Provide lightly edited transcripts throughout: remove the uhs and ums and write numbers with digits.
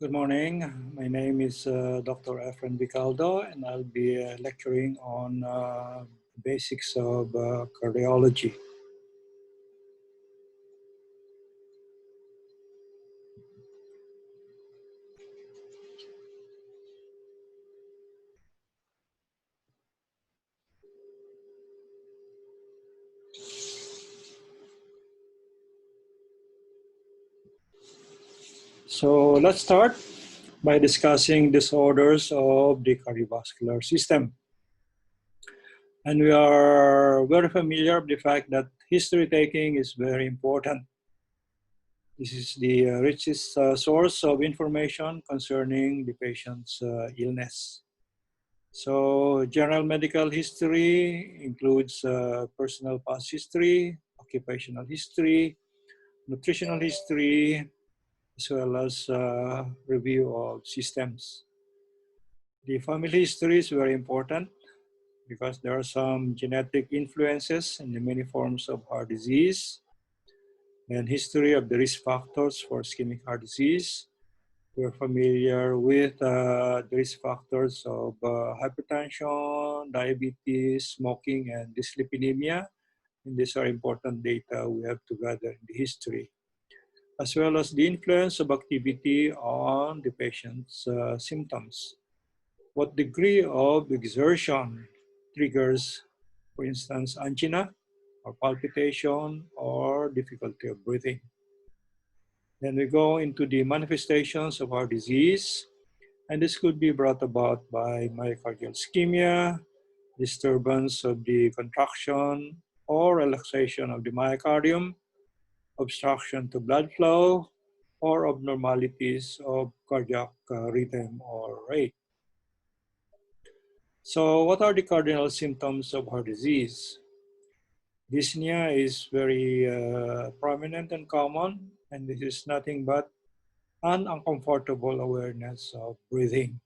Good morning. My name is Dr. Efren Bicaldo, and I'll be lecturing on basics of cardiology. So let's start by discussing disorders of the cardiovascular system. And we are very familiar with the fact that history taking is very important. This is the richest source of information concerning the patient's illness. So general medical history includes personal past history, occupational history, nutritional history, as well as review of systems. The family history is very important because there are some genetic influences in the many forms of heart disease, and history of the risk factors for ischemic heart disease. We're familiar with the risk factors of hypertension, diabetes, smoking, and dyslipidemia. And these are important data we have to gather in the history, as well as the influence of activity on the patient's symptoms. What degree of exertion triggers, for instance, angina, or palpitation, or difficulty of breathing. Then we go into the manifestations of our disease, and this could be brought about by myocardial ischemia, disturbance of the contraction or relaxation of the myocardium, obstruction to blood flow, or abnormalities of cardiac rhythm or rate. So what are the cardinal symptoms of heart disease? Dyspnea is very prominent and common, and this is nothing but an uncomfortable awareness of breathing.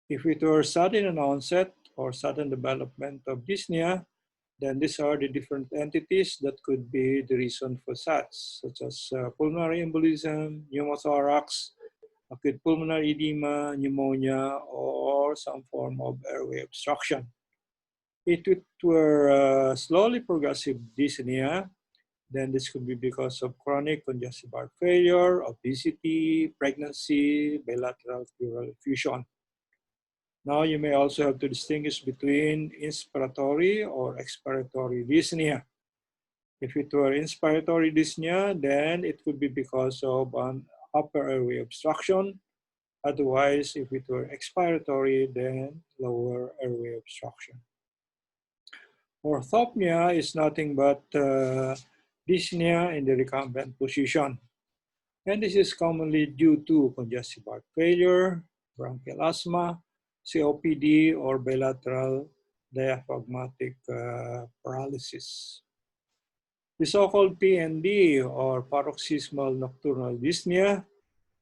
If it were sudden an onset or sudden development of dyspnea, then these are the different entities that could be the reason for SADS, such as pulmonary embolism, pneumothorax, acute pulmonary edema, pneumonia, or some form of airway obstruction. If it were slowly progressive dyspnea, then this could be because of chronic congestive heart failure, obesity, pregnancy, bilateral pleural effusion. Now you may also have to distinguish between inspiratory or expiratory dyspnea. If it were inspiratory dyspnea, then it could be because of an upper airway obstruction. Otherwise, if it were expiratory, then lower airway obstruction. Orthopnea is nothing but dyspnea in the recumbent position. And this is commonly due to congestive heart failure, bronchial asthma, COPD, or bilateral diaphragmatic paralysis. The so-called PND, or paroxysmal nocturnal dyspnea,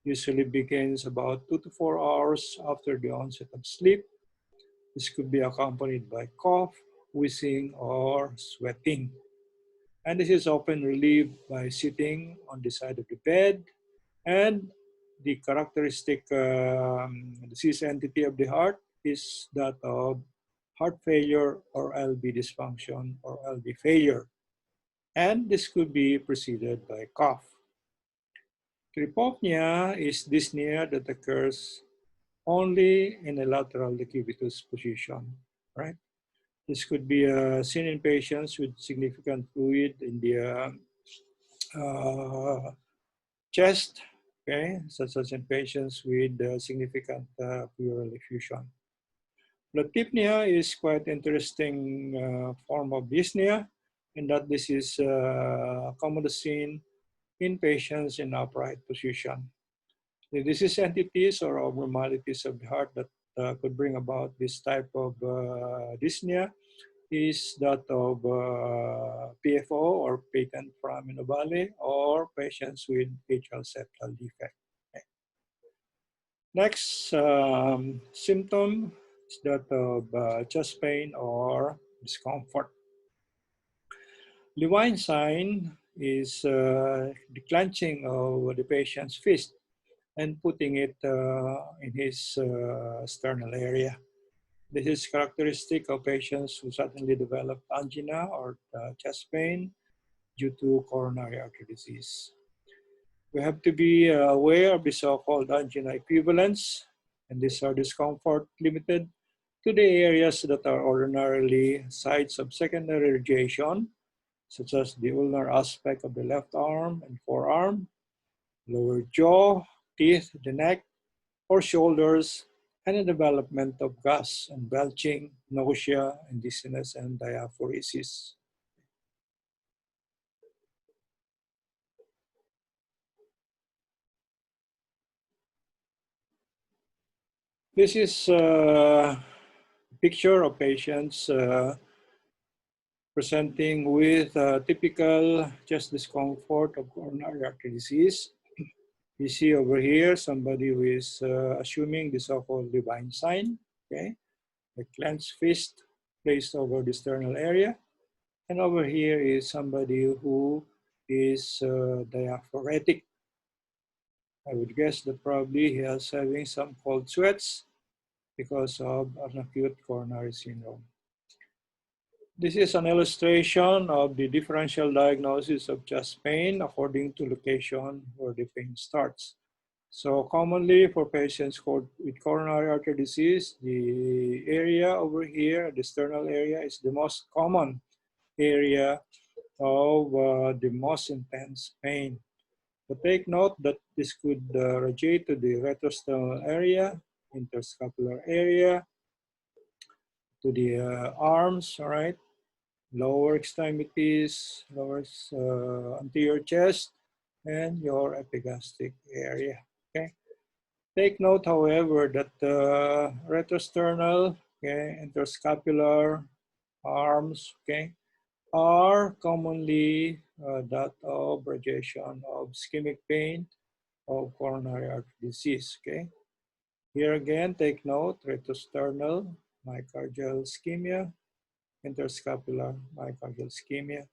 usually begins about 2 to 4 hours after the onset of sleep. This could be accompanied by cough, wheezing, or sweating. And this is often relieved by sitting on the side of the bed, and the characteristic disease entity of the heart is that of heart failure or LV dysfunction or LV failure. And this could be preceded by cough. Hypopnea is dyspnea that occurs only in a lateral decubitus position, right? This could be seen in patients with significant fluid in the chest, okay, such as in patients with significant pleural effusion. Platypnea is quite interesting form of dyspnea, in that this is commonly seen in patients in upright position. The disease entities or abnormalities of the heart that could bring about this type of dyspnea is that of PFO or patent foraminovalle, or patients with atrial septal defect. Okay. Next symptom is that of chest pain or discomfort. Levine sign is the clenching of the patient's fist. and putting it in his sternal area. This is characteristic of patients who suddenly develop angina or chest pain due to coronary artery disease. We have to be aware of the so-called angina equivalents, and these are discomfort limited to the areas that are ordinarily sites of secondary radiation, such as the ulnar aspect of the left arm and forearm, lower jaw, teeth, the neck, or shoulders, and the development of gas and belching, nausea, and dizziness and diaphoresis. This is a picture of patients presenting with typical chest discomfort of coronary artery disease. You see over here somebody who is assuming the so-called divine sign, okay? A clenched fist placed over the sternal area. And over here is somebody who is diaphoretic. I would guess that probably he is having some cold sweats because of an acute coronary syndrome. This is an illustration of the differential diagnosis of chest pain according to location where the pain starts. So commonly for patients with coronary artery disease, the area over here, the sternal area, is the most common area of the most intense pain. But take note that this could radiate to the retrosternal area, interscapular area, to the arms, all right, lower extremities, lower anterior chest, and your epigastric area, okay? Take note, however, that the retrosternal, okay, interscapular, arms, okay, are commonly that of radiation of ischemic pain of coronary artery disease, okay? Here again, take note, retrosternal, myocardial ischemia, interscapular, myocardial ischemia.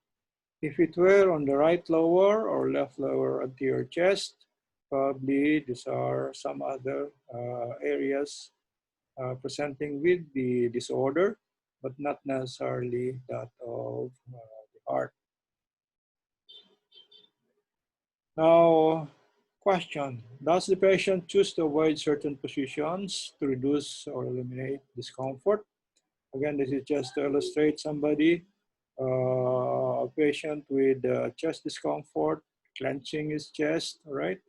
If it were on the right lower or left lower anterior chest, probably these are some other areas presenting with the disorder, but not necessarily that of the heart. Now, question, does the patient choose to avoid certain positions to reduce or eliminate discomfort? Again, this is just to illustrate somebody, a patient with chest discomfort, clenching his chest, all right?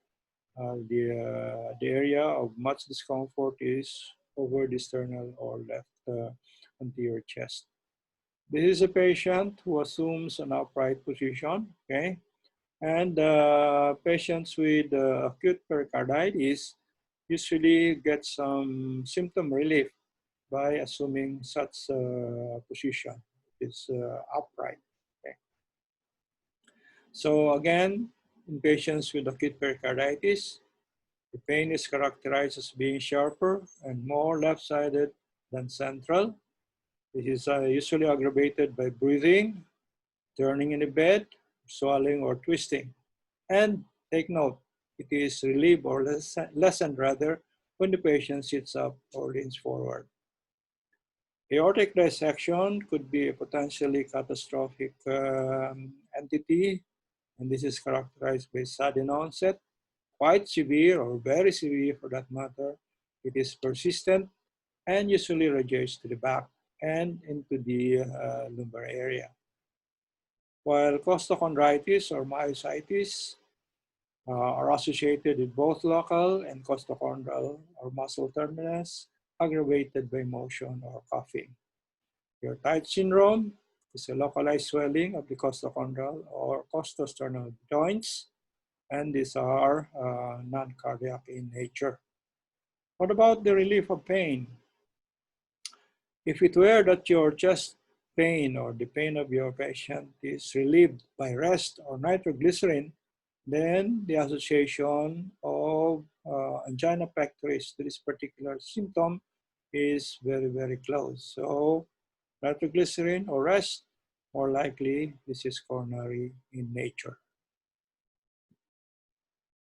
The area of much discomfort is over the sternal or left anterior chest. This is a patient who assumes an upright position, okay? And patients with acute pericarditis usually get some symptom relief by assuming such position. It's upright. Okay. So again, in patients with acute pericarditis, the pain is characterized as being sharper and more left-sided than central. This is usually aggravated by breathing, turning in the bed, swallowing, or twisting. And take note, it is relieved or lessened rather when the patient sits up or leans forward. Aortic dissection could be a potentially catastrophic entity, and this is characterized by sudden onset, quite severe or very severe for that matter. It is persistent and usually radiates to the back and into the lumbar area. While costochondritis or myositis are associated with both local and costochondral or muscle terminus aggravated by motion or coughing. Your tight syndrome is a localized swelling of the costochondral or costosternal joints, and these are non-cardiac in nature. What about the relief of pain? If it were that your chest pain or the pain of your patient is relieved by rest or nitroglycerin, then the association of angina pectoris to this particular symptom is very, very close. So nitroglycerin or rest, more likely this is coronary in nature.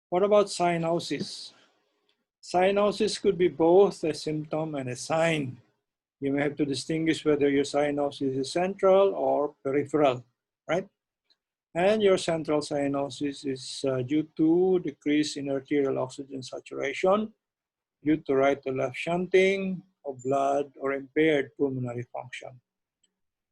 What about cyanosis? Cyanosis could be both a symptom and a sign. You may have to distinguish whether your cyanosis is central or peripheral, right? And your central cyanosis is due to decrease in arterial oxygen saturation, due to right to left shunting of blood or impaired pulmonary function.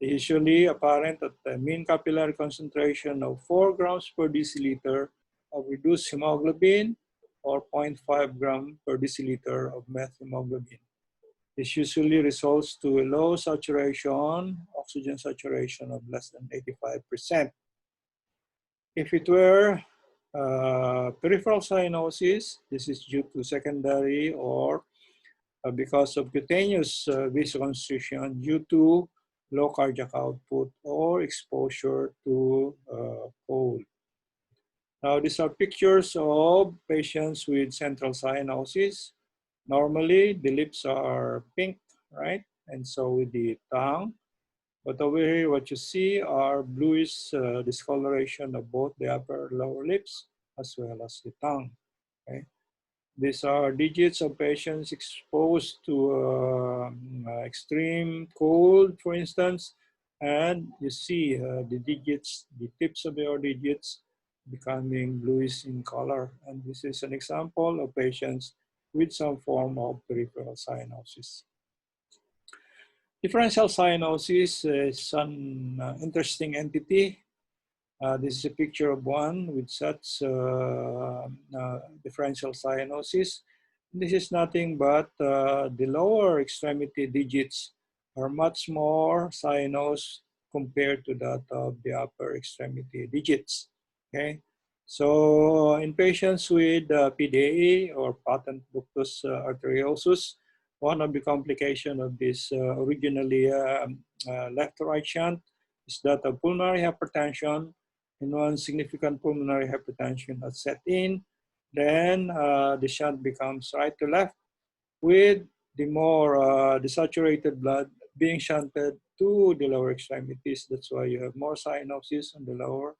Usually apparent at the mean capillary concentration of 4 grams per deciliter of reduced hemoglobin or 0.5 gram per deciliter of methemoglobin. This usually results to a low saturation, oxygen saturation of less than 85%. If it were peripheral cyanosis, this is due to secondary or because of cutaneous vasoconstriction due to low cardiac output or exposure to cold. Now, these are pictures of patients with central cyanosis. Normally, the lips are pink, right? And so with the tongue. But over here, what you see are bluish discoloration of both the upper and lower lips as well as the tongue. Okay? These are digits of patients exposed to extreme cold, for instance, and you see the digits, the tips of your digits becoming bluish in color. And this is an example of patients with some form of peripheral cyanosis. Differential cyanosis is an interesting entity. This is a picture of one with such differential cyanosis. This is nothing but the lower extremity digits are much more cyanosed compared to that of the upper extremity digits. Okay, so in patients with PDA or patent ductus arteriosus, one of the complications of this originally left to right shunt is that of pulmonary hypertension. And when significant pulmonary hypertension has set in, then the shunt becomes right to left with the more desaturated blood being shunted to the lower extremities. That's why you have more cyanosis on the lower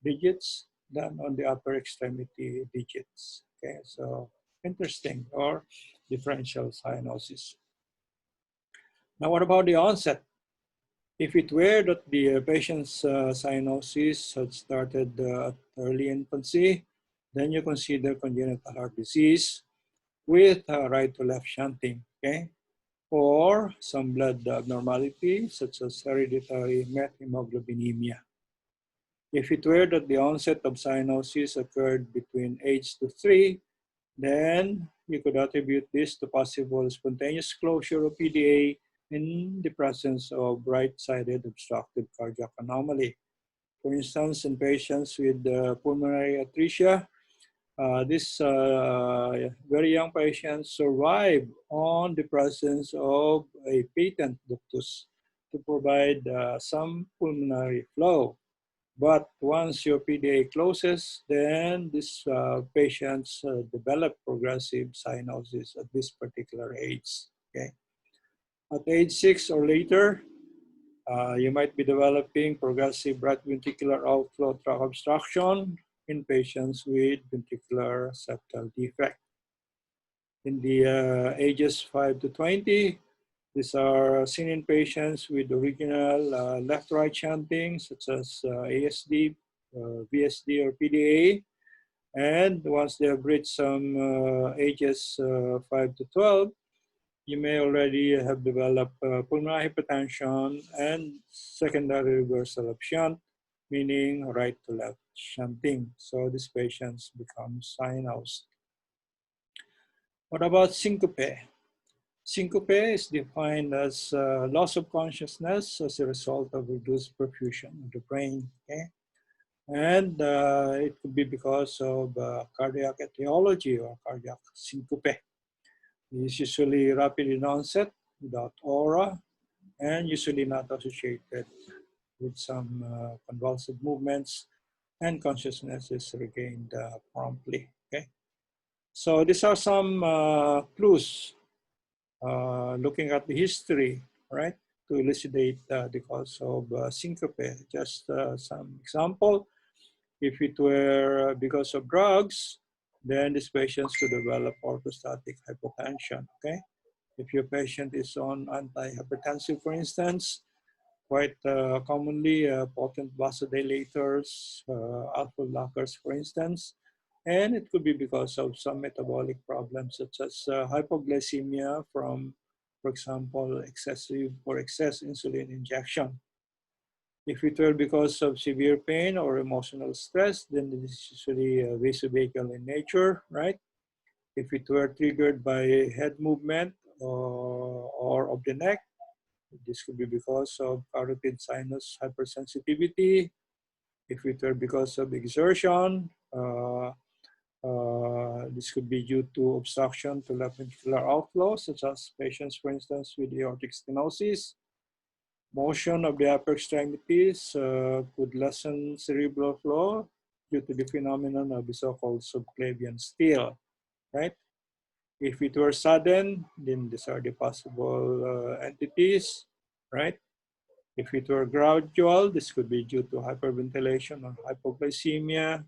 digits than on the upper extremity digits. Okay, so interesting, or differential cyanosis. Now, what about the onset? If it were that the patient's cyanosis had started at early infancy, then you consider congenital heart disease with right to left shunting, okay? Or some blood abnormality such as hereditary methemoglobinemia. If it were that the onset of cyanosis occurred between age 3, then you could attribute this to possible spontaneous closure of PDA in the presence of right-sided obstructive cardiac anomaly. For instance, in patients with pulmonary atresia, these very young patients survive on the presence of a patent ductus to provide some pulmonary flow. But once your PDA closes, then these patients develop progressive cyanosis at this particular age. Okay. At age 6 or later, you might be developing progressive right ventricular outflow tract obstruction in patients with ventricular septal defect. In the ages 5 to 20, these are seen in patients with original left-right shunting, such as ASD, VSD, or PDA. And once they have reached some ages 5 to 12, you may already have developed pulmonary hypertension and secondary reversal of shunt, meaning right to left shunting. So these patients become cyanosed. What about syncope? Syncope is defined as loss of consciousness as a result of reduced perfusion of the brain. Okay? And it could be because of cardiac etiology or cardiac syncope. It is usually rapid in onset without aura and usually not associated with some convulsive movements, and consciousness is regained promptly. Okay? So these are some clues looking at the history, right, to elucidate the cause of syncope. Just some example. If it were because of drugs, then these patients could develop orthostatic hypotension, okay? If your patient is on antihypertensive, for instance, quite commonly potent vasodilators, alpha blockers, for instance, and it could be because of some metabolic problems such as hypoglycemia from, for example, excessive or excess insulin injection. If it were because of severe pain or emotional stress, then it is usually vasovagal in nature, right? If it were triggered by head movement or of the neck, this could be because of carotid sinus hypersensitivity. If it were because of exertion, this could be due to obstruction to left ventricular outflow, such as patients, for instance, with aortic stenosis. Motion of the upper extremities could lessen cerebral flow due to the phenomenon of the so-called subclavian steal, right? If it were sudden, then these are the possible entities, right? If it were gradual, this could be due to hyperventilation or hypoglycemia.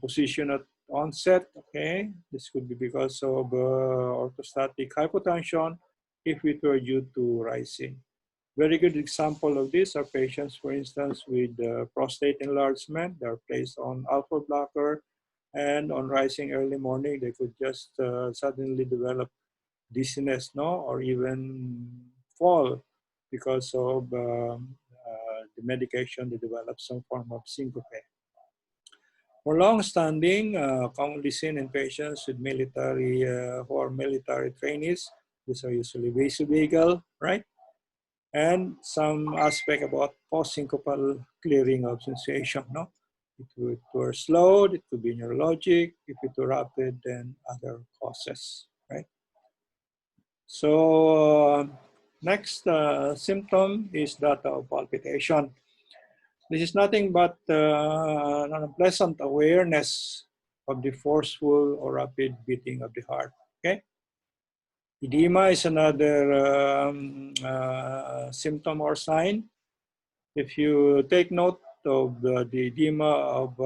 Position at onset, okay? This could be because of orthostatic hypotension if it were due to rising. Very good example of this are patients, for instance, with prostate enlargement. They're placed on alpha blocker, and on rising early morning, they could just suddenly develop dizziness, no, or even fall because of the medication. They develop some form of syncope. For long-standing, commonly seen in patients with military who are military trainees, these are usually vasovagal, right? And some aspect about post-syncopal clearing of sensation, no? If it were slowed, it could be neurologic. If it were rapid, then other causes, right? So next symptom is that of palpitation. This is nothing but an unpleasant awareness of the forceful or rapid beating of the heart, okay? Edema is another symptom or sign. If you take note of the edema of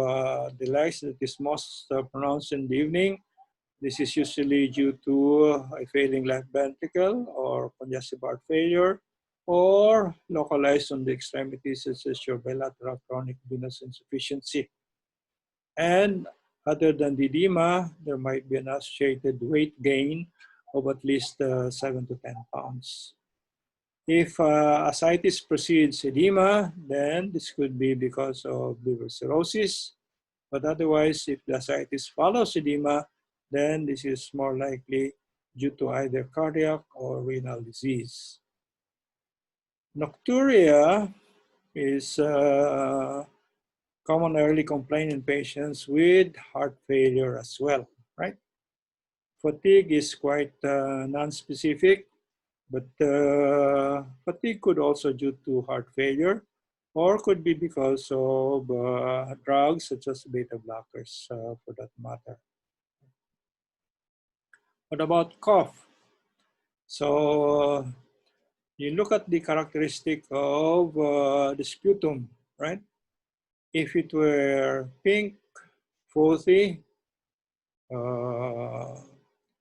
the legs that is most pronounced in the evening, this is usually due to a failing left ventricle or congestive heart failure, or localized on the extremities such as your bilateral chronic venous insufficiency. And other than the edema, there might be an associated weight gain of at least 7 to 10 pounds. If ascites precedes edema, then this could be because of liver cirrhosis. But otherwise, if the ascites follows edema, then this is more likely due to either cardiac or renal disease. Nocturia is a common early complaint in patients with heart failure as well, right? Fatigue is quite non-specific, but fatigue could also due to heart failure, or could be because of drugs such as beta blockers for that matter. What about cough? So you look at the characteristic of the sputum, right? If it were pink, frothy,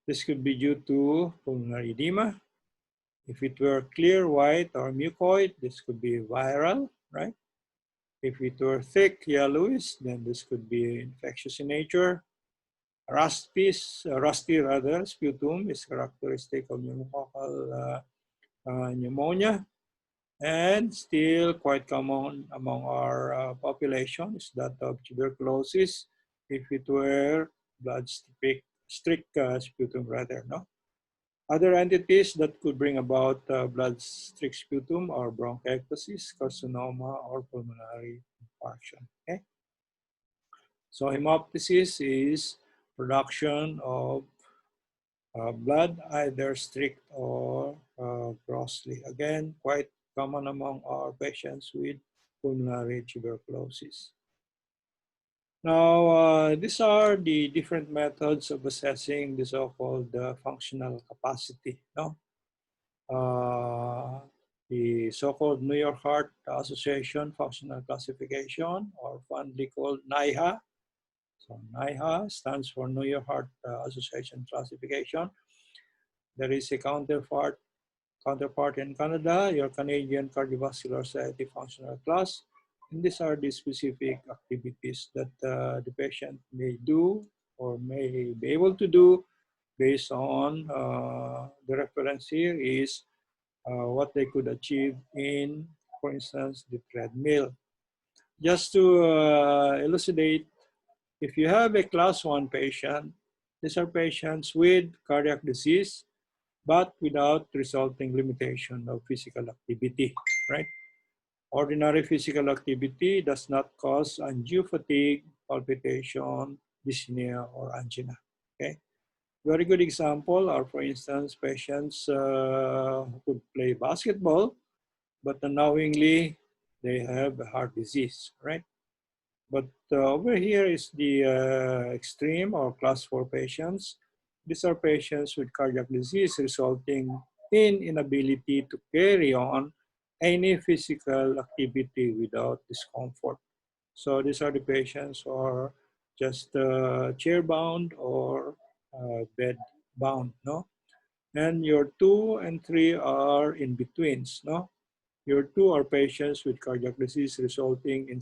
this could be due to pulmonary edema. If it were clear, white, or mucoid, this could be viral, right? If it were thick, yellowish, then this could be infectious in nature. Rusty sputum is characteristic of pneumococcal pneumonia, and still quite common among our population is that of tuberculosis. If it were blood streak sputum rather, no? Other entities that could bring about blood streak sputum are bronchiectasis, carcinoma, or pulmonary infarction. Okay? So hemoptysis is production of blood, either strict or grossly. Again, quite common among our patients with pulmonary tuberculosis. Now, these are the different methods of assessing the so-called functional capacity. No? The so-called New York Heart Association Functional Classification, or fondly called NIHA, So NIHA stands for New York Heart Association classification. There is a counterpart in Canada, your Canadian Cardiovascular Society functional class. And these are the specific activities that the patient may do or may be able to do based on the reference here is what they could achieve in, for instance, the treadmill. Just to elucidate, if you have a class 1 patient, these are patients with cardiac disease, but without resulting limitation of physical activity, right? Ordinary physical activity does not cause undue fatigue, palpitation, dyspnea, or angina, okay? Very good example are, for instance, patients who could play basketball, but unknowingly they have a heart disease, right? But over here is the extreme or class 4 patients. These are patients with cardiac disease resulting in inability to carry on any physical activity without discomfort. So these are the patients who are just chair bound or bed bound, no? And your 2 and 3 are in betweens, no? Your 2 are patients with cardiac disease resulting in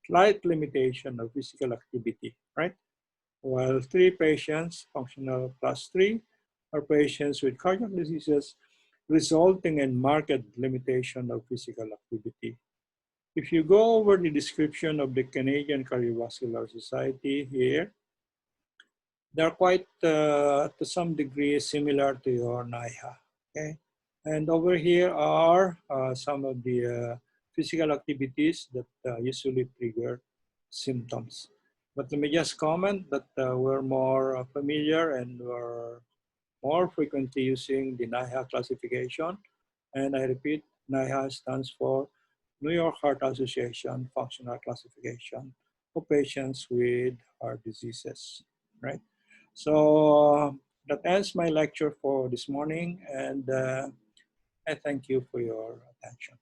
slight limitation of physical activity, right? While 3 patients, functional class 3, are patients with cardiac diseases resulting in marked limitation of physical activity. If you go over the description of the Canadian Cardiovascular Society here, they're quite, to some degree, similar to your NIHA, okay? And over here are some of the physical activities that usually trigger symptoms. But let me just comment that we're more familiar and we're more frequently using the NIHA classification. And I repeat, NIHA stands for New York Heart Association Functional Classification for patients with heart diseases, right? So that ends my lecture for this morning, and I thank you for your attention.